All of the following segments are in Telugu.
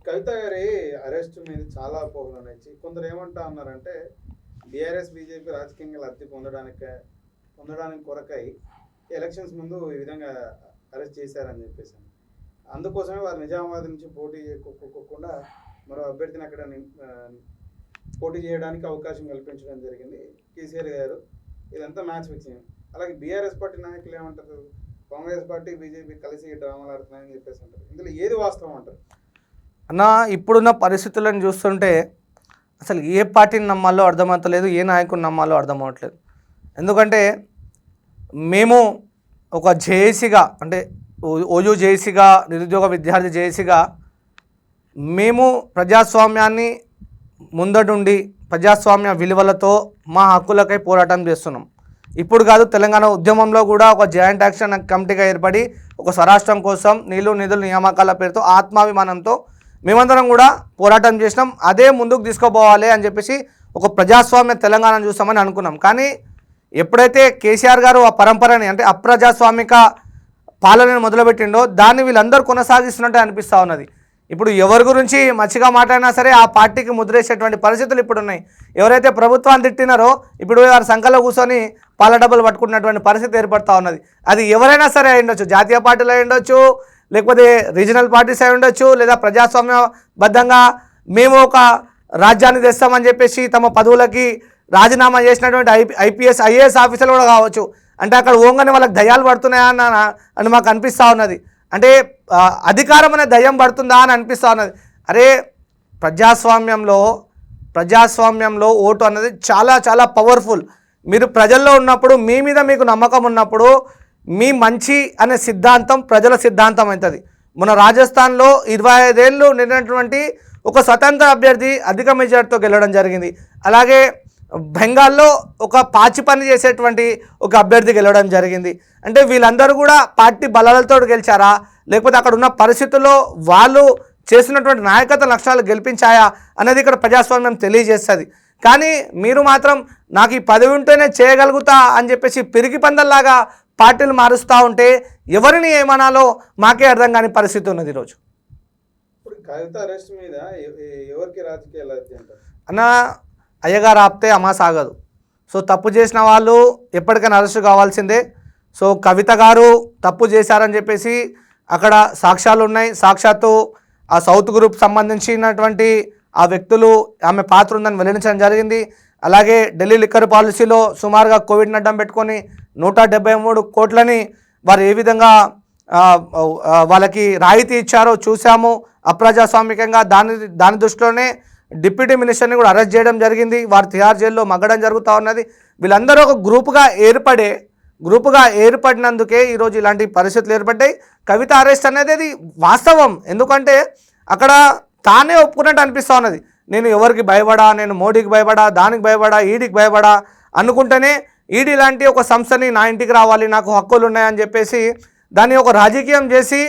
కవిత గారి అరెస్ట్ మీద చాలా అపోహలు ఉన్నాయి. కొందరు ఏమంటా ఉన్నారంటే బీఆర్ఎస్ బీజేపీ రాజకీయంగా లబ్ధి పొందడానికి కొరకై ఎలక్షన్స్ ముందు ఈ విధంగా అరెస్ట్ చేశారని చెప్పేసి, అందుకోసమే వారు నిజామాబాద్ నుంచి పోటీ చేయకుండా మరో అభ్యర్థిని అక్కడ పోటీ చేయడానికి అవకాశం కల్పించడం జరిగింది కేసీఆర్ గారు. ఇదంతా మ్యాచ్ ఫిక్సింగ్. అలాగే బీఆర్ఎస్ పార్టీ నాయకులు ఏమంటారు, కాంగ్రెస్ పార్టీ బీజేపీ కలిసి డ్రామాలు ఆడుతున్నాయని చెప్పేసి అంటారు. ఇందులో ఏది వాస్తవం అంటారు? అన్న, ఇప్పుడున్న పరిస్థితులను చూస్తుంటే అసలు ఏ పార్టీని నమ్మాలో అర్థమవుతలేదు, ఏ నాయకుని నమ్మాలో అర్థమవట్లేదు. ఎందుకంటే మేము ఒక జేఏసీగా, అంటే ఓయూ జేఏసీగా, నిరుద్యోగ విద్యార్థి జేఏసీగా మేము ప్రజాస్వామ్యాన్ని ముందడుండి ప్రజాస్వామ్య విలువలతో మా హక్కులకై పోరాటం చేస్తున్నాం. ఇప్పుడు కాదు, తెలంగాణ ఉద్యమంలో కూడా ఒక జాయింట్ యాక్షన్ కమిటీగా ఏర్పడి ఒక స్వరాష్ట్రం కోసం నీళ్లు నిధులు నియామకాల పేరుతో ఆత్మాభిమానంతో మేమందరం కూడా పోరాటం చేసినాం. అదే ముందుకు తీసుకుపోవాలి అని చెప్పేసి ఒక ప్రజాస్వామ్య తెలంగాణను చూస్తామని అనుకున్నాం. కానీ ఎప్పుడైతే కేసీఆర్ గారు ఆ పరంపరని, అంటే అప్రజాస్వామిక పాలనను మొదలుపెట్టిండో దాన్ని వీళ్ళందరూ కొనసాగిస్తున్నట్టే అనిపిస్తూ ఉన్నది. ఇప్పుడు ఎవరి గురించి మంచిగా మాట్లాడినా సరే ఆ పార్టీకి ముద్రేసేటువంటి పరిస్థితులు ఇప్పుడు ఉన్నాయి. ఎవరైతే ప్రభుత్వాన్ని తిట్టినారో ఇప్పుడు వారి సంఖ్యలో కూర్చొని పాల డబ్బులు పట్టుకుంటున్నటువంటి పరిస్థితి ఏర్పడుతూ ఉన్నది. అది ఎవరైనా సరే అయి ఉండొచ్చు, జాతీయ పార్టీలు అయి ఉండొచ్చు, లేకపోతే రీజనల్ పార్టీస్ అయి ఉండొచ్చు, లేదా ప్రజాస్వామ్యబద్ధంగా మేము ఒక రాజ్యాన్ని తెస్తామని చెప్పేసి తమ పదవులకి రాజీనామా చేసినటువంటి ఐపీఎస్ ఐఏఎస్ ఆఫీసర్లు కూడా కావచ్చు. అంటే అక్కడ ఓంగని వాళ్ళకి దయ్యాలు పడుతున్నాయా అని మాకు అనిపిస్తూ ఉన్నది. అంటే అధికారం అనే దయ్యం పడుతుందా అని అనిపిస్తూ ఉన్నది. అరే, ప్రజాస్వామ్యంలో ఓటు అన్నది చాలా చాలా పవర్ఫుల్. మీరు ప్రజల్లో ఉన్నప్పుడు, మీ మీద మీకు నమ్మకం ఉన్నప్పుడు మీ మంచి అనే సిద్ధాంతం ప్రజల సిద్ధాంతం అవుతుంది. మన రాజస్థాన్లో 25 ఏళ్ళు నిండినటువంటి ఒక స్వతంత్ర అభ్యర్థి అధిక మెజార్టీతో గెలవడం జరిగింది. అలాగే బెంగాల్లో ఒక పాచి పని చేసేటువంటి ఒక అభ్యర్థి గెలవడం జరిగింది. అంటే వీళ్ళందరూ కూడా పార్టీ బలాలతో గెలిచారా, లేకపోతే అక్కడ ఉన్న పరిస్థితుల్లో వాళ్ళు చేసినటువంటి నాయకత్వ లక్షణాలు గెలిపించాయా అనేది ఇక్కడ ప్రజాస్వామ్యం తెలియజేస్తుంది. కానీ మీరు మాత్రం నాకు ఈ పదవి ఉంటేనే చేయగలుగుతా అని చెప్పేసి పిరికి పందల్లాగా పార్టీలు మారుస్తూ ఉంటే ఎవరిని ఏమనాలో మాకే అర్థం కాని పరిస్థితి ఉన్నది ఈరోజు. ఇప్పుడు కవిత అరెస్ట్ మీద ఎవరికి రాజకీయాలు అన్న, అయ్యగారు ఆపితే అమ్మా సాగదు. సో తప్పు చేసిన వాళ్ళు ఎప్పటికైనా అరెస్టు కావాల్సిందే. సో కవిత గారు తప్పు చేశారని చెప్పేసి అక్కడ సాక్ష్యాలు ఉన్నాయి. సాక్షాత్తు ఆ సౌత్ గ్రూప్ సంబంధించినటువంటి ఆ వ్యక్తులు ఆమె పాత్ర ఉందని వెల్లడించడం జరిగింది. అలాగే ఢిల్లీ లిక్కర్ పాలసీలో సుమారుగా కోవిడ్ని అడ్డం పెట్టుకొని 173 కోట్లని వారు ఏ విధంగా వాళ్ళకి రాయితీ ఇచ్చారో చూసాము. అప్రజాస్వామికంగా దాని దృష్టిలోనే డిప్యూటీ మినిస్టర్ని కూడా అరెస్ట్ చేయడం జరిగింది. వారు తిహార్ జైల్లో మగ్గడం జరుగుతూ ఉన్నది. వీళ్ళందరూ ఒక గ్రూపుగా ఏర్పడినందుకే ఈరోజు ఇలాంటి పరిస్థితులు ఏర్పడ్డాయి. కవిత అరెస్ట్ అనేది అది వాస్తవం. ఎందుకంటే అక్కడ తానే ఒప్పుకున్నట్టు అనిపిస్తూ ఉన్నది. నేను ఎవరికి భయపడా, నేను మోడీకి భయపడా, దానికి భయపడా, ఈడీకి భయపడా అనుకుంటేనే ఈడీ లాంటి ఒక సంస్థని నా ఇంటికి రావాలి, నాకు హక్కులు ఉన్నాయని చెప్పేసి దాన్ని ఒక రాజకీయం చేసి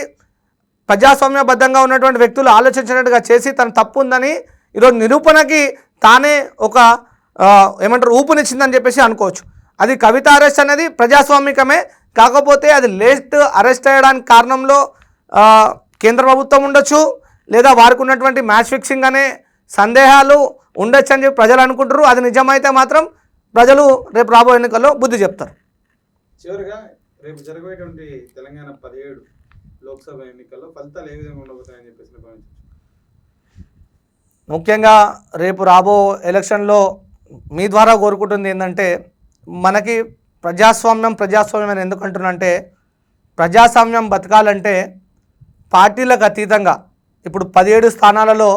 ప్రజాస్వామ్యబద్ధంగా ఉన్నటువంటి వ్యక్తులు ఆలోచించినట్టుగా చేసి తన తప్పు ఉందని ఈరోజు నిరూపణకి తానే ఒక ఊపునిచ్చిందని చెప్పేసి అనుకోవచ్చు. అది కవిత అరెస్ట్ అనేది ప్రజాస్వామికమే. కాకపోతే అది లేట్ అరెస్ట్ అయ్యడానికి కారణంలో కేంద్ర ప్రభుత్వం ఉండొచ్చు, లేదా వారికి ఉన్నటువంటి మ్యాచ్ ఫిక్సింగ్ అనే సందేహాలు ఉండొచ్చు అని చెప్పి ప్రజలు అనుకుంటారు. అది నిజమైతే మాత్రం ప్రజలు రేపు రాబోయే ఎన్నికల్లో బుద్ధి చెప్తారు. చివరిగా రేపు జరగబోయేటువంటి తెలంగాణ 17 లోక్సభ ఎన్నికల్లో ఫలితాలు ఏ విధంగా ఉండబోతాయని చెప్పేసి ముఖ్యంగా రేపు రాబో ఎలక్షన్లో మీ ద్వారా కోరుకుంటుంది ఏంటంటే, మనకి ప్రజాస్వామ్యం అని ఎందుకు అంటున్నంటే, ప్రజాస్వామ్యం బతకాలంటే పార్టీలకు అతీతంగా ఇప్పుడు 17 స్థానాలలో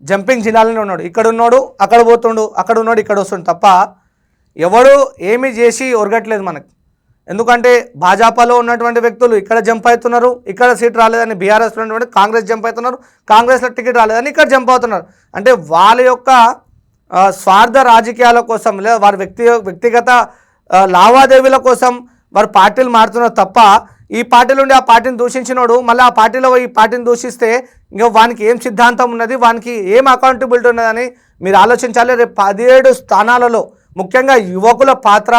జంపింగ్ జిల్లాలోనే ఉన్నాడు. ఇక్కడ ఉన్నాడు అక్కడ పోతుండు, అక్కడ ఉన్నాడు ఇక్కడ వస్తుండు తప్ప ఎవడు ఏమీ చేసి ఒరగట్లేదు మనకి. ఎందుకంటే భాజపాలో ఉన్నటువంటి వ్యక్తులు ఇక్కడ జంప్ అవుతున్నారు, ఇక్కడ సీట్ రాలేదని బీఆర్ఎస్లో ఉన్నటువంటి కాంగ్రెస్ జంప్ అవుతున్నారు, కాంగ్రెస్లో టికెట్ రాలేదని ఇక్కడ జంప్ అవుతున్నారు. అంటే వాళ్ళ యొక్క స్వార్థ రాజకీయాల కోసం, లేదా వారి వ్యక్తిగత లావాదేవీల కోసం వారు పార్టీలు మారుతున్నారు తప్ప ఈ పార్టీల నుండి ఆ పార్టీని దూషించినోడు మళ్ళీ ఆ పార్టీలో ఈ పార్టీని దూషిస్తే ఇంకా వానికి ఏం సిద్ధాంతం ఉన్నది, వానికి ఏం అకౌంటబిలిటీ ఉన్నదని మీరు ఆలోచించాలి. రేపు 17 స్థానాలలో ముఖ్యంగా యువకుల పాత్ర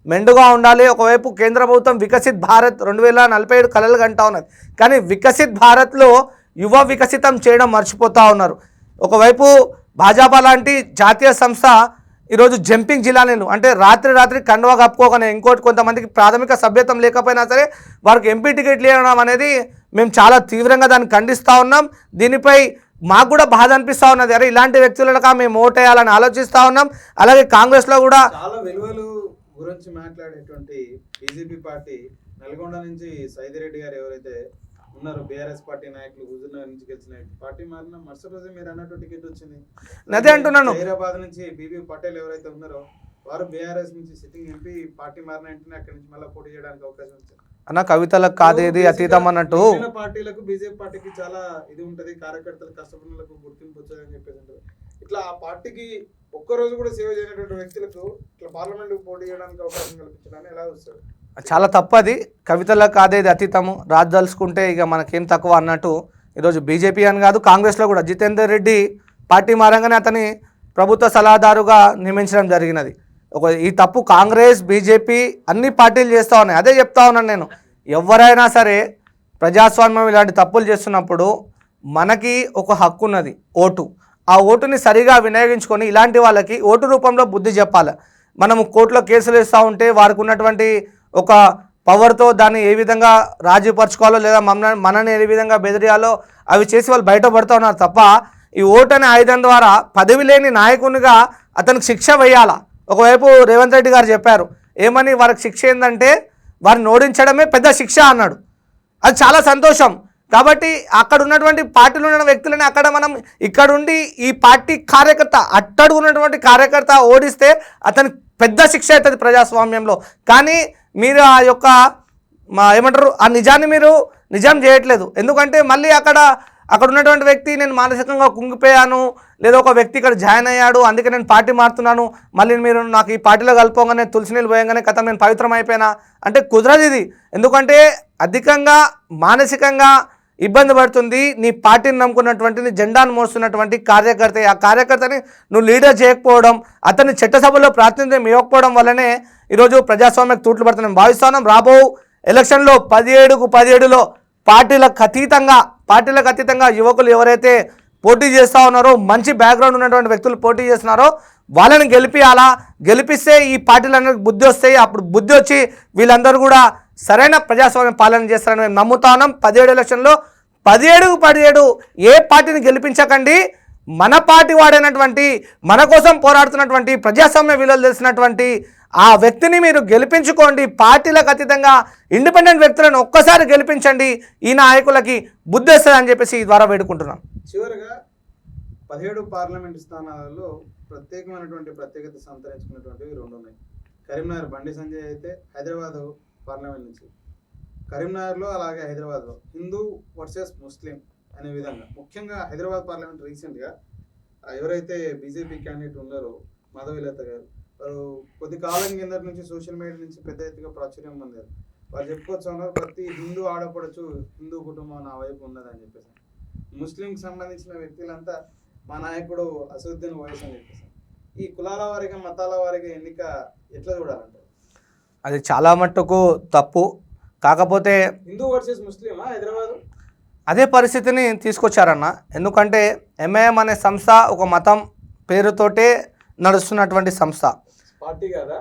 మెండుగా ఉండాలి. ఒకవైపు కేంద్ర ప్రభుత్వం వికసిత్ భారత్ 2047 కలలు కంటా ఉన్నది. కానీ వికసిత్ భారత్లో యువ వికసితం చేయడం మర్చిపోతూ ఉన్నారు. ఒకవైపు భాజపా లాంటి జాతీయ సంస్థ ఈరోజు జంపింగ్ జిల్లాలను అంటే రాత్రి కండువా కప్పుకోగానే ఇంకోటి కొంతమందికి ప్రాథమిక సభ్యత్వం లేకపోయినా సరే వారికి ఎంపీ టికెట్లు ఇవ్వడం అనేది మేము చాలా తీవ్రంగా దాన్ని ఖండిస్తూ ఉన్నాం. దీనిపై మాకు కూడా బాధ అనిపిస్తూ ఉన్నది. అరే ఇలాంటి వ్యక్తులక మేము ఓటేయాలని ఆలోచిస్తూ ఉన్నాం. అలాగే కాంగ్రెస్లో కూడా చాలా విలువలు గురించి మాట్లాడేటువంటి బీజేపీ పార్టీ నల్గొండ నుంచి సైదిరెడ్డి గారు ఎవరైతే ఉన్నారు, బీఆర్ఎస్ పార్టీ నాయకులు హుజూర్నగర్ నుంచి గెలిచిన పార్టీ మారిన మరుసటి రోజు మీరు అన్నట్టు టికెట్ వచ్చింది. అదే అంటున్నాను. హైదరాబాద్ నుంచి బీబీ పటేల్ ఎవరైతే ఉన్నారో వారు బీఆర్ఎస్ నుంచి సిట్టింగ్ ఎంపీ, పార్టీ మారిన వెంటనే అక్కడి నుంచి మళ్ళీ పోటీ చేయడానికి అవకాశం వచ్చింది. అన్న కవితలకు కాదేది అతీతం అన్నట్టు పార్టీలకు బీజేపీ పార్టీకి చాలా ఇది ఉంటది, కార్యకర్తలు కష్టపడినలకు గుర్తింపు వచ్చేది అని చెప్పేసి అంటారు. ఇట్లా ఆ పార్టీకి ఒక్కరోజు కూడా సేవ చేయనటువంటి వ్యక్తులకు ఇట్లా పార్లమెంట్ పోటీ చేయడానికి అవకాశం కల్పించడానికి ఎలా వస్తారు? చాలా తప్పది. కవితలకు కాదేది అతీతము, రాజు దలుచుకుంటే ఇక మనకేం తక్కువ అన్నట్టు ఈరోజు బీజేపీ అని కాదు కాంగ్రెస్లో కూడా జితేందర్ రెడ్డి పార్టీ మారంగానే అతని ప్రభుత్వ సలహాదారుగా నియమించడం జరిగినది. ఈ తప్పు కాంగ్రెస్ బీజేపీ అన్ని పార్టీలు చేస్తూ ఉన్నాయి. అదే చెప్తా ఉన్నాను నేను, ఎవరైనా సరే ప్రజాస్వామ్యం ఇలాంటి తప్పులు చేస్తున్నప్పుడు మనకి ఒక హక్కు ఉన్నది, ఓటు. ఆ ఓటుని సరిగా వినియోగించుకొని ఇలాంటి వాళ్ళకి ఓటు రూపంలో బుద్ధి చెప్పాలి. మనము కోర్టులో కేసులు వేస్తూ ఉంటే వారికి ఉన్నటువంటి ఒక పవర్తో దాన్ని ఏ విధంగా రాజీపరచుకోవాలో లేదా మనని ఏ విధంగా బెదిరియాలో అవి చేసి వాళ్ళు బయటపడుతూ ఉన్నారు తప్ప ఈ ఓటు అనే ఆయుధం ద్వారా పదవి లేని నాయకునిగా అతనికి శిక్ష వేయాలా. ఒకవైపు రేవంత్ రెడ్డి గారు చెప్పారు ఏమని, వారికి శిక్ష ఏంటంటే వారిని ఓడించడమే పెద్ద శిక్ష అన్నాడు. అది చాలా సంతోషం. కాబట్టి అక్కడ ఉన్నటువంటి పార్టీలో ఉన్న వ్యక్తులని అక్కడ మనం ఇక్కడుండి ఈ పార్టీ కార్యకర్త అట్టడుగు ఉన్నటువంటి కార్యకర్త ఓడిస్తే అతనికి పెద్ద శిక్ష అవుతుంది ప్రజాస్వామ్యంలో. కానీ మీరు ఆ యొక్క ఏమంటారు ఆ నిజాన్ని మీరు నిజం చేయట్లేదు. ఎందుకంటే మళ్ళీ అక్కడ ఉన్నటువంటి వ్యక్తి నేను మానసికంగా కుంగిపోయాను, లేదా ఒక వ్యక్తి ఇక్కడ జాయిన్ అయ్యాడు అందుకే నేను పార్టీ మారుతున్నాను, మళ్ళీ మీరు నాకు ఈ పార్టీలో కలుపుకోగానే తులసి నీళ్ళు పోయంగానే కథ నేను పవిత్రం అయిపోయినా అంటే కుదరదు ఇది. ఎందుకంటే అధికంగా మానసికంగా ఇబ్బంది పడుతుంది నీ పార్టీని నమ్ముకున్నటువంటి నీ జెండాను మోస్తున్నటువంటి కార్యకర్త. ఆ కార్యకర్తని నువ్వు లీడర్ చేయకపోవడం, అతన్ని చట్టసభలో ప్రాతినిధ్యం ఇవ్వకపోవడం వల్లనే ఈరోజు ప్రజాస్వామ్యం తూట్లు పడుతున్నాం భావిస్తున్నాం. రాబో ఎలక్షన్లో 17లో పార్టీలకు అతీతంగా యువకులు ఎవరైతే పోటీ చేస్తూ ఉన్నారో, మంచి బ్యాక్గ్రౌండ్ ఉన్నటువంటి వ్యక్తులు పోటీ చేస్తున్నారో వాళ్ళని గెలిపియాలా. గెలిపిస్తే ఈ పార్టీలందరికీ బుద్ధి వస్తాయి. అప్పుడు బుద్ధి వచ్చి వీళ్ళందరూ కూడా సరైన ప్రజాస్వామ్య పాలన చేస్తారని మేము నమ్ముతా ఉన్నాం. 17 ఎలక్షన్లో 17 ఏ పార్టీని గెలిపించకండి, మన పార్టీ వాడైనటువంటి మన కోసం పోరాడుతున్నటువంటి ప్రజాస్వామ్య విలువలు తెలిసినటువంటి ఆ వ్యక్తిని మీరు గెలిపించుకోండి. పార్టీలకు అతీతంగా ఇండిపెండెంట్ వ్యక్తులను ఒక్కసారి గెలిపించండి, ఈ నాయకులకి బుద్ధి వస్తుంది అని చెప్పేసి ఈ ద్వారా వేడుకుంటున్నాం. చివరిగా 17 పార్లమెంటు స్థానాలలో ప్రత్యేకత సంతరించుకున్నటువంటివి 2 ఉన్నాయి. కరీంనగర్ బండి సంజయ్ అయితే హైదరాబాద్ పార్లమెంట్ నుంచి, కరీంనగర్లో అలాగే హైదరాబాద్లో హిందూ వర్సెస్ ముస్లిం అనే విధంగా. ముఖ్యంగా హైదరాబాద్ పార్లమెంట్ రీసెంట్గా ఎవరైతే బీజేపీ క్యాండిడేట్ ఉన్నారో మాధవీలత గారు, వారు కొద్ది కాలం కింద నుంచి సోషల్ మీడియా నుంచి పెద్ద ఎత్తుగా ప్రాచుర్యం పొందారు. వాళ్ళు చెప్పుకోవచ్చు అన్నారు ప్రతి హిందూ ఆడపడచ్చు, హిందూ కుటుంబం నా వైపు ఉన్నదని చెప్పేసి. ముస్లింకి సంబంధించిన వ్యక్తులంతా మా నాయకుడు అసదుద్దీన్ ఓవైసీ అని చెప్పేసి. ఈ కులాల వారిగా మతాల వారిగా ఎన్నిక ఎట్లా చూడాలంటారు? అది చాలా మట్టుకు తప్పు. కాకపోతే హిందూ వర్సెస్ ముస్లిమా హైదరాబాద్ అదే పరిస్థితిని తీసుకొచ్చారన్న. ఎందుకంటే ఎంఐఎం అనే సంస్థ ఒక మతం పేరుతోటే నడుస్తున్నటువంటి సంస్థ, పార్టీ కదా.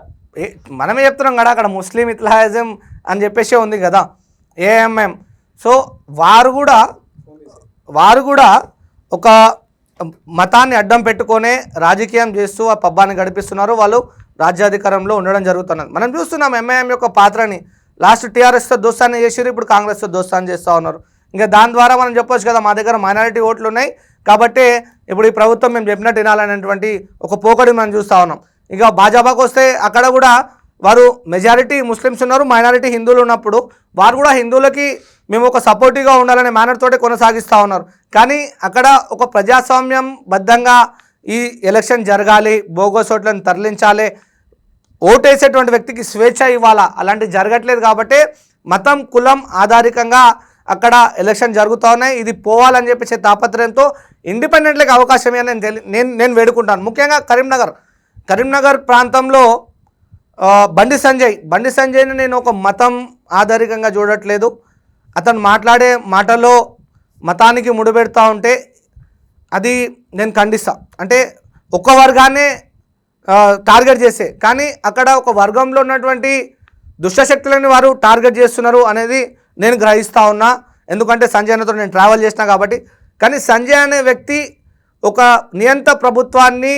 మనమే చెప్తున్నాం కదా అక్కడ ముస్లిం ఇత్లాహిజం అని చెప్పేసి ఉంది కదా ఏఎంఎం. సో వారు కూడా ఒక మతాన్ని అడ్డం పెట్టుకొనే రాజకీయం చేస్తూ ఆ పబ్బాన్ని గడిపిస్తున్నారు. వాళ్ళు రాజ్యాధికారంలో ఉండడం జరుగుతున్నది. మనం చూస్తున్నాం ఎంఐఎం యొక్క పాత్రని. లాస్ట్ టీఆర్ఎస్తో దోస్తాన్ని చేసారు, ఇప్పుడు కాంగ్రెస్తో దోస్తాన్ని చేస్తూ ఉన్నారు. ఇంకా దాని ద్వారా మనం చెప్పొచ్చు కదా మా దగ్గర మైనారిటీ ఓట్లు ఉన్నాయి కాబట్టి ఇప్పుడు ఈ ప్రభుత్వం మేము చెప్పినట్టు వినాలనేటువంటి ఒక పోకడి మనం చూస్తూ ఉన్నాం. ఇక భాజపాకు వస్తే అక్కడ కూడా వారు మెజారిటీ ముస్లిమ్స్ ఉన్నారు, మైనారిటీ హిందువులు ఉన్నప్పుడు వారు కూడా హిందువులకి మేము ఒక సపోర్టివ్గా ఉండాలనే మేనర్ తోటి కొనసాగిస్తూ ఉన్నారు. కానీ అక్కడ ఒక ప్రజాస్వామ్యం బద్ధంగా ఈ ఎలక్షన్ జరగాలి, బోగస్ ఓట్లను తరలించాలి, ఓటేసేటువంటి వ్యక్తికి స్వేచ్ఛ ఇవ్వాలా, అలాంటివి జరగట్లేదు. కాబట్టి మతం కులం ఆధారికంగా అక్కడ ఎలక్షన్ జరుగుతూ ఉన్నాయి. ఇది పోవాలని చెప్పేసి తాపత్రయంతో ఇండిపెండెంట్లకు అవకాశం నేను వేడుకుంటాను. ముఖ్యంగా కరీంనగర్ ప్రాంతంలో బండి సంజయ్ని నేను ఒక మతం ఆధారికంగా చూడట్లేదు. అతను మాట్లాడే మాటలో మతానికి ముడిపెడతా ఉంటే అది నేను ఖండిస్తా. అంటే ఒక్క వర్గాన్నే టార్గెట్ చేసే, కానీ అక్కడ ఒక వర్గంలో ఉన్నటువంటి దుష్టశక్తులని వారు టార్గెట్ చేస్తున్నారు అనేది నేను గ్రహిస్తూ ఉన్నా. ఎందుకంటే సంజయ్ అన్నతో నేను ట్రావెల్ చేసిన కాబట్టి. కానీ సంజయ్ అనే వ్యక్తి ఒక నియంత ప్రభుత్వాన్ని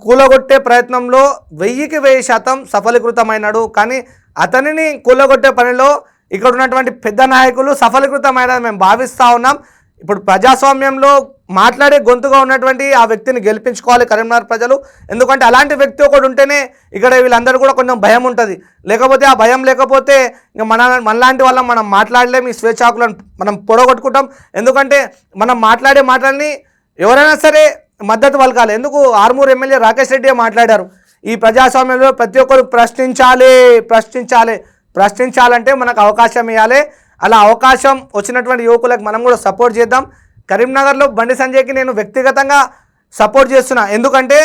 కూలగొట్టే ప్రయత్నంలో 1000% సఫలీకృతమైనాడు. కానీ అతనిని కూలగొట్టే పనిలో ఇక్కడ ఉన్నటువంటి పెద్ద నాయకులు సఫలీకృతమైనది మేము భావిస్తూ ఉన్నాం. ఇప్పుడు ప్రజాస్వామ్యంలో మాట్లాడే గొంతుగా ఉన్నటువంటి ఆ వ్యక్తిని గెలిపించుకోవాలి కరీంనగర్ ప్రజలు. ఎందుకంటే అలాంటి వ్యక్తి ఒకటి ఉంటేనే ఇక్కడ వీళ్ళందరూ కూడా కొంచెం భయం ఉంటుంది. లేకపోతే ఆ భయం లేకపోతే ఇంకా మనలాంటి వాళ్ళం మనం మాట్లాడలేం, ఈ స్వేచ్ఛాకులను మనం పొడగొట్టుకుంటాం. ఎందుకంటే మనం మాట్లాడే మాటల్ని ఎవరైనా సరే మద్దతు పలకాలి. ఎందుకు ఆర్మూర్ ఎమ్మెల్యే రాకేష్ రెడ్డి మాట్లాడారు, ఈ ప్రజాస్వామ్యంలో ప్రతి ఒక్కరు ప్రశ్నించాలంటే మనకు అవకాశం ఇవ్వాలి. అలా అవకాశం వచ్చినటువంటి యువకులకు మనం కూడా సపోర్ట్ చేద్దాం. కరీంనగర్లో బండి సంజయ్కి నేను వ్యక్తిగతంగా సపోర్ట్ చేస్తున్నా. ఎందుకంటే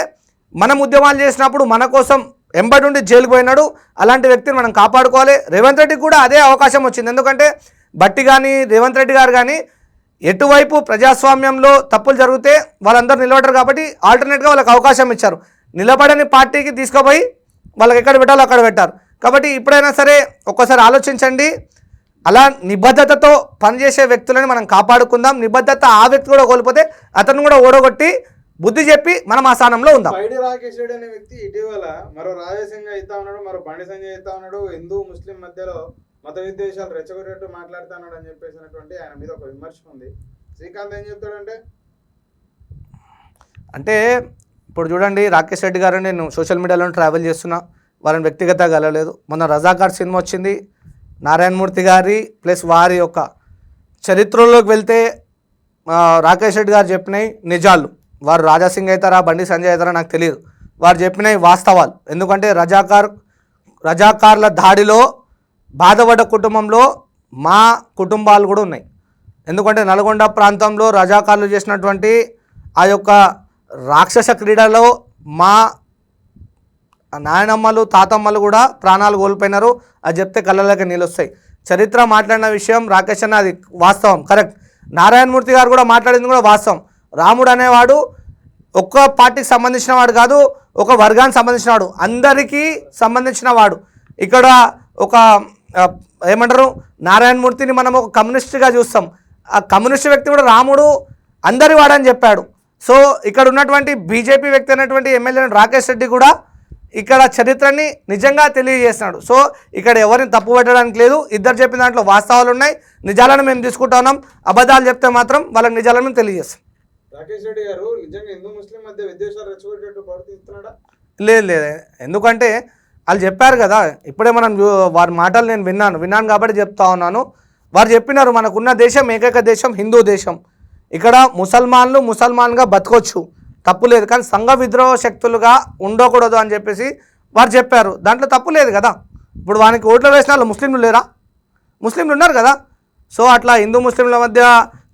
మనం ఉద్యమాలు చేసినప్పుడు మన కోసం ఎంబడి ఉండి జైలుకు పోయినాడు. అలాంటి వ్యక్తిని మనం కాపాడుకోవాలి. రేవంత్ రెడ్డికి కూడా అదే అవకాశం వచ్చింది. ఎందుకంటే బట్టి కానీ రేవంత్ రెడ్డి గారు కానీ ఎటువైపు ప్రజాస్వామ్యంలో తప్పులు జరిగితే వాళ్ళందరూ నిలబడరు కాబట్టి ఆల్టర్నేట్గా వాళ్ళకి అవకాశం ఇచ్చారు. నిలబడని పార్టీకి తీసుకుపోయి వాళ్ళకి ఎక్కడ పెట్టాలో అక్కడ పెట్టారు. కాబట్టి ఇప్పుడైనా సరే ఒక్కసారి ఆలోచించండి. అలా నిబద్ధతతో పనిచేసే వ్యక్తులను మనం కాపాడుకుందాం. నిబద్ధత ఆ వ్యక్తి కూడా కోల్పోతే అతను కూడా ఓడగొట్టి బుద్ధి చెప్పి మనం ఆ స్థానంలో ఉందాం. పైడి రాకేష్ రెడ్డి అనే వ్యక్తి ఇటీవల మరో రాజసింగ్ అవుతా ఉన్నాడు, మరో బండి సంజయ్ అవుతా ఉన్నాడు, హిందూ ముస్లిం మధ్యలో మత విద్వేషాలు రెచ్చగొట్టేట్టు మాట్లాడుతున్నాడు అని చెప్పేసినటువంటి ఆయన మీద ఒక విమర్శ ఉంది. శ్రీకాంత్ ఏం చెప్తాడంటే, అంటే ఇప్పుడు చూడండి, రాకేష్ రెడ్డి గారు నేను సోషల్ మీడియాలో ట్రావెల్ చేస్తున్నా, వాళ్ళని వ్యక్తిగతంగా కలవలేదు. మొన్న రజాకార్ సినిమా వచ్చింది, నారాయణమూర్తి గారి ప్లస్ వారి యొక్క చరిత్రలోకి వెళ్తే రాకేష్ రెడ్డి గారు చెప్పినాయి నిజాలు. వారు రాజాసింగ్ అవుతారా బండి సంజయ్ అవుతారా నాకు తెలియదు. వారు చెప్పినాయి వాస్తవాలు. ఎందుకంటే రజాకార్ల దాడిలో బాధపడ్డ కుటుంబంలో మా కుటుంబాలు కూడా ఉన్నాయి. ఎందుకంటే నల్గొండ ప్రాంతంలో రజాకార్లు చేసినటువంటి ఆ యొక్క రాక్షస క్రీడలో మా నాయనమ్మలు తాతమ్మలు కూడా ప్రాణాలు కోల్పోయినారు. అది చెప్తే కళ్ళలోకి నీళ్ళు వస్తాయి. చరిత్ర మాట్లాడిన విషయం రాకేష్ అన్న అది వాస్తవం, కరెక్ట్. నారాయణమూర్తి గారు కూడా మాట్లాడింది కూడా వాస్తవం. రాముడు అనేవాడు ఒక్క పార్టీకి సంబంధించిన వాడు కాదు, ఒక వర్గానికి సంబంధించిన వాడు, అందరికీ సంబంధించిన వాడు. ఇక్కడ ఒక ఏమంటారు, నారాయణమూర్తిని మనం ఒక కమ్యూనిస్ట్గా చూస్తాం. ఆ కమ్యూనిస్ట్ వ్యక్తి కూడా రాముడు అందరి వాడని చెప్పాడు. సో ఇక్కడ ఉన్నటువంటి బీజేపీ వ్యక్తి అయినటువంటి ఎమ్మెల్యే రాకేష్ రెడ్డి కూడా ఇక్కడ చరిత్రని నిజంగా తెలియజేస్తున్నాడు. సో ఇక్కడ ఎవరిని తప్పు పెట్టడానికి లేదు. ఇద్దరు చెప్పిన దాంట్లో వాస్తవాలు ఉన్నాయి, నిజాలను మేము తీసుకుంటా ఉన్నాం. అబద్ధాలు చెప్తే మాత్రం వాళ్ళకి నిజాలను మేము తెలియజేస్తాం. రాకేష్ రెడ్డి గారు నిజంగా హిందూ ముస్లిం మధ్య విద్వేషాలు రెచ్చగొట్టేట్టు ప్రవర్తిస్తున్నాడా? లేదు. ఎందుకంటే వాళ్ళు చెప్పారు కదా, ఇప్పుడే మనం వారి మాటలు నేను విన్నాను కాబట్టి చెప్తా ఉన్నాను. వారు చెప్పినారు మనకున్న దేశం ఏకైక దేశం హిందూ దేశం, ఇక్కడ ముసల్మాన్గా బతకొచ్చు, తప్పు లేదు. కానీ సంఘ విద్రోహ శక్తులుగా ఉండకూడదు అని చెప్పేసి వారు చెప్పారు. దాంట్లో తప్పు లేదు కదా. ఇప్పుడు వానికి ఓట్లు వేసిన వాళ్ళు ముస్లింలు లేరా? ముస్లింలు ఉన్నారు కదా. సో అట్లా హిందూ ముస్లింల మధ్య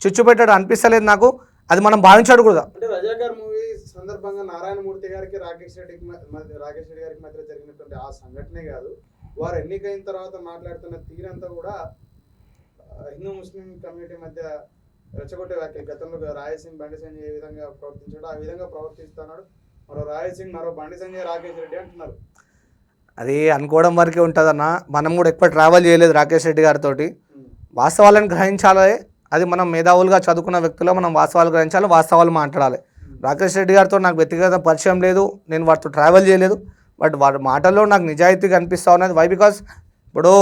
చిచ్చు పెట్టడం అనిపిస్తలేదు నాకు. అది మనం భావించాడు కూడా. అంటే రజాకార్ మూవీ సందర్భంగా నారాయణమూర్తి గారికి రాకేష్ రెడ్డి గారికి మధ్య జరిగినటువంటి ఆ సంఘటనే కాదు, వారు ఎన్నికైన తర్వాత మాట్లాడుతున్న తీరంతా కూడా హిందూ ముస్లిం కమ్యూనిటీ మధ్య రెచ్చగొట్టే వ్యాఖ్యలు. గతంలో రాయసింగ్ బండి సంజయ్ ఏ విధంగా ప్రవర్తించాడో ఆ విధంగా ప్రవర్తిస్తున్నాడు. మరో రాయసింగ్ మరో బండి సంజయ్ రాకేష్ రెడ్డి అంటున్నారు. అది అనుకోవడం వరకే ఉంటుందన్న. మనం కూడా ఎక్కువ ట్రావెల్ చేయలేదు రాకేష్ రెడ్డి గారితో. వాస్తవాలను గ్రహించాలి. అది మనం మేధావులుగా చదువుకున్న వ్యక్తులు మనం వాస్తవాలు గ్రహించాలి, వాస్తవాలు మాట్లాడాలి. రాకేష్ రెడ్డి గారితో నాకు వ్యక్తిగత పరిచయం లేదు, నేను వాటితో ట్రావెల్ చేయలేదు. బట్ వాటి మాటల్లో నాకు నిజాయితీగా అనిపిస్తూ ఉన్నది. వై బికాస్ ఇప్పుడు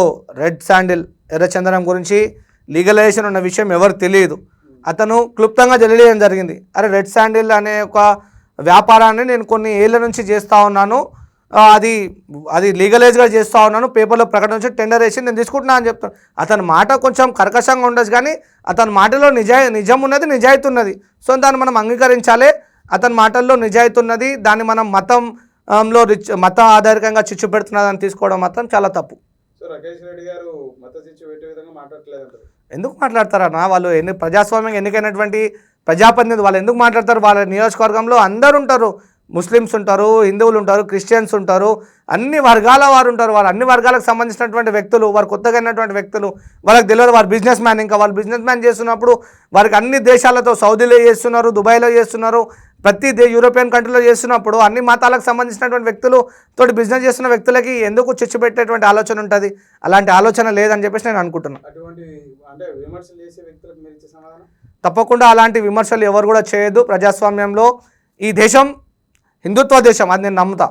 రెడ్ శాండిల్ ఎర్రచందనం గురించి లీగలైజేషన్ ఉన్న విషయం ఎవరు తెలియదు. అతను క్లుప్తంగా తెలియజేయడం జరిగింది. అరే రెడ్ శాండిల్ అనే ఒక వ్యాపారాన్ని నేను కొన్ని ఏళ్ళ నుంచి చేస్తూ ఉన్నాను, అది లీగలైజ్గా చేస్తూ ఉన్నాను, పేపర్లో ప్రకటన వచ్చి టెండర్ వేసి నేను తీసుకుంటున్నా అని చెప్తాను. అతని మాట కొంచెం కర్కశంగా ఉండొచ్చు, కానీ అతని మాటలో నిజం ఉన్నది, నిజాయితీ ఉన్నది. సో దాన్ని మనం అంగీకరించాలి. అతని మాటల్లో నిజాయితీ ఉన్నది. దాన్ని మనం మత ఆధారికంగా చిచ్చు పెడుతున్నదని తీసుకోవడం మాత్రం చాలా తప్పు. సో రాకేష్ రెడ్డి గారు మత చిచ్చు పెట్టే విధంగా మాట్లాడట్లేదు. ఎందుకు మాట్లాడతారన్నా? వాళ్ళు ప్రజాస్వామ్యంగా ఎన్నికైనటువంటి ప్రజాప్రతినిధి, వాళ్ళు ఎందుకు మాట్లాడతారు? వాళ్ళ నియోజకవర్గంలో అందరు ఉంటారు, ముస్లిమ్స్ ఉంటారు, హిందువులు ఉంటారు, క్రిస్టియన్స్ ఉంటారు, అన్ని వర్గాల వారు ఉంటారు. వారు అన్ని వర్గాలకు సంబంధించినటువంటి వ్యక్తులు, వారు కొత్తగా అయినటువంటి వ్యక్తులు, వాళ్ళకి తెలియదు వారు బిజినెస్ మ్యాన్. ఇంకా వాళ్ళు బిజినెస్ మ్యాన్ చేస్తున్నప్పుడు వారికి అన్ని దేశాలతో, సౌదీలో చేస్తున్నారు, దుబాయ్లో చేస్తున్నారు, ప్రతి యూరోపియన్ కంట్రీలో చేస్తున్నప్పుడు అన్ని మతాలకు సంబంధించినటువంటి వ్యక్తులు తోటి బిజినెస్ చేస్తున్న వ్యక్తులకి ఎందుకు చిచ్చు పెట్టేటువంటి ఆలోచన ఉంటుంది? అలాంటి ఆలోచన లేదని చెప్పేసి నేను అనుకుంటున్నాను. అటువంటి అంటే విమర్శలు చేసే వ్యక్తులకు మీరు ఇచ్చే సమాధానం? తప్పకుండా అలాంటి విమర్శలు ఎవరు కూడా చేయొద్దు. ప్రజాస్వామ్యంలో ఈ దేశం హిందుత్వ దేశం, అది నేను నమ్ముతా.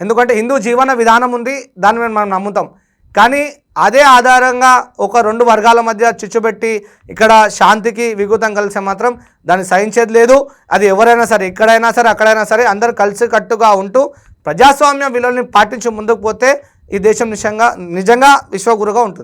ఎందుకంటే హిందూ జీవన విధానం ఉంది, దాన్ని మనం నమ్ముతాం. కానీ అదే ఆధారంగా ఒక రెండు వర్గాల మధ్య చిచ్చుపెట్టి ఇక్కడ శాంతికి విఘాతం కలిసే మాత్రం దాన్ని సహించేది లేదు. అది ఎవరైనా సరే, ఎక్కడైనా సరే, అక్కడైనా సరే, అందరూ కలిసికట్టుగా ఉంటూ ప్రజాస్వామ్య విలువల్ని పాటించి ముందుకు పోతే ఈ దేశం నిజంగా విశ్వగురుగా ఉంటుంది.